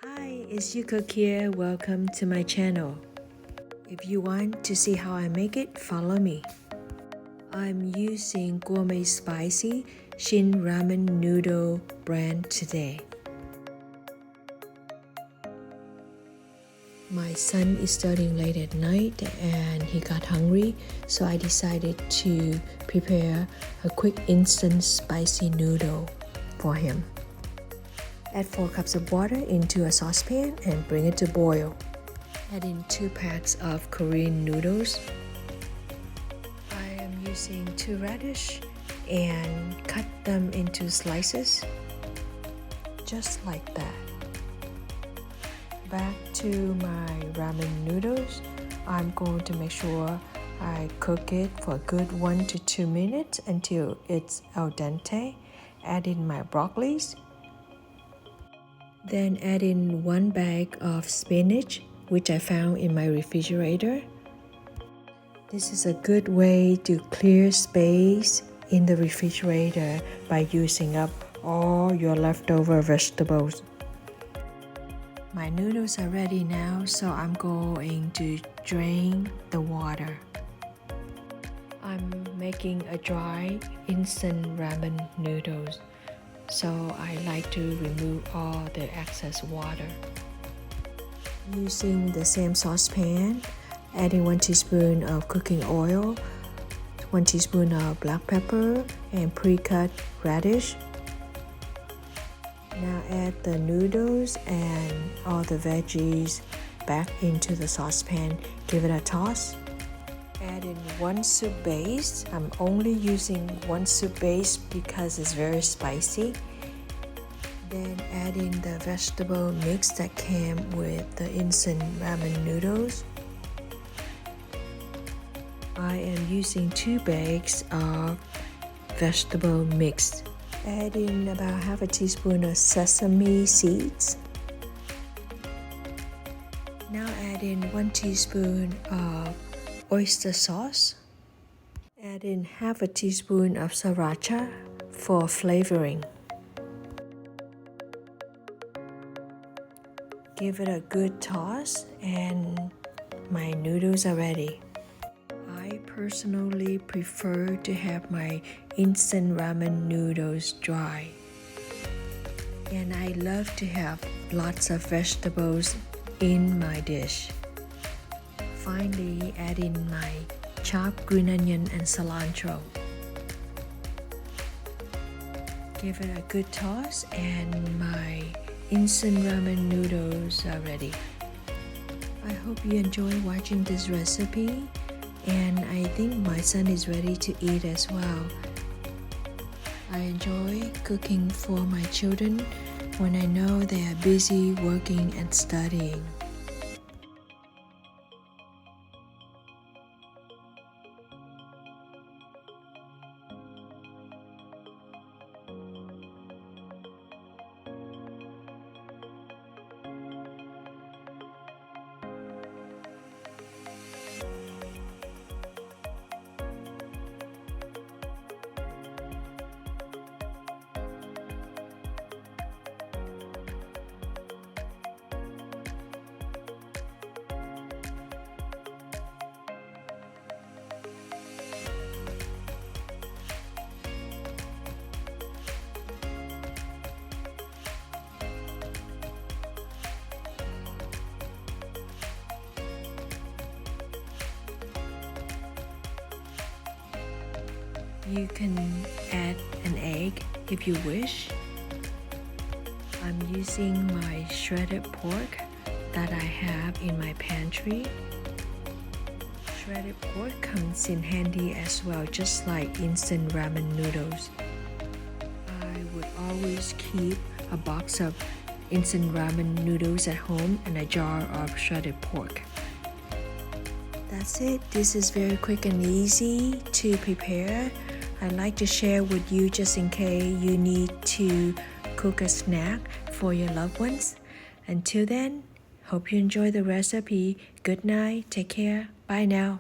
Hi, it's Cook here. Welcome to my channel. If you want to see how I make it, follow me. I'm using gourmet spicy Shin Ramen noodle brand today. My son is studying late at night and he got hungry, so I decided to prepare a quick instant spicy noodle for him. Add 4 cups of water into a saucepan and bring it to boil. Add in 2 packs of Korean noodles. I am using 2 radish and cut them into slices, just like that. Back to my ramen noodles. I'm going to make sure I cook it for a good 1 to 2 minutes until it's al dente. Add in my broccolis. Then add in 1 bag of spinach, which I found in my refrigerator. This is a good way to clear space in the refrigerator by using up all your leftover vegetables. My noodles are ready now, so I'm going to drain the water. I'm making a dry instant ramen noodles, so I like to remove all the excess water. Using the same saucepan, adding 1 teaspoon of cooking oil, 1 teaspoon of black pepper, and pre-cut radish. Now add the noodles and all the veggies back into the saucepan. Give it a toss. Add in 1 soup base. I'm only using 1 soup base because it's very spicy. Then add in the vegetable mix that came with the instant ramen noodles. I am using 2 bags of vegetable mix. Add in about half a teaspoon of sesame seeds. Now add in 1 teaspoon of oyster sauce. Add in half a teaspoon of sriracha for flavoring. Give it a good toss and my noodles are ready. I personally prefer to have my instant ramen noodles dry. And I love to have lots of vegetables in my dish. Finally, add in my chopped green onion and cilantro. Give it a good toss and my instant ramen noodles are ready. I hope you enjoy watching this recipe, and I think my son is ready to eat as well. I enjoy cooking for my children when I know they are busy working and studying. You can add an egg if you wish. I'm using my shredded pork that I have in my pantry. Shredded pork comes in handy as well, just like instant ramen noodles. I would always keep a box of instant ramen noodles at home and a jar of shredded pork. That's it. This is very quick and easy to prepare. I'd like to share with you just in case you need to cook a snack for your loved ones. Until then, hope you enjoy the recipe. Good night. Take care. Bye now.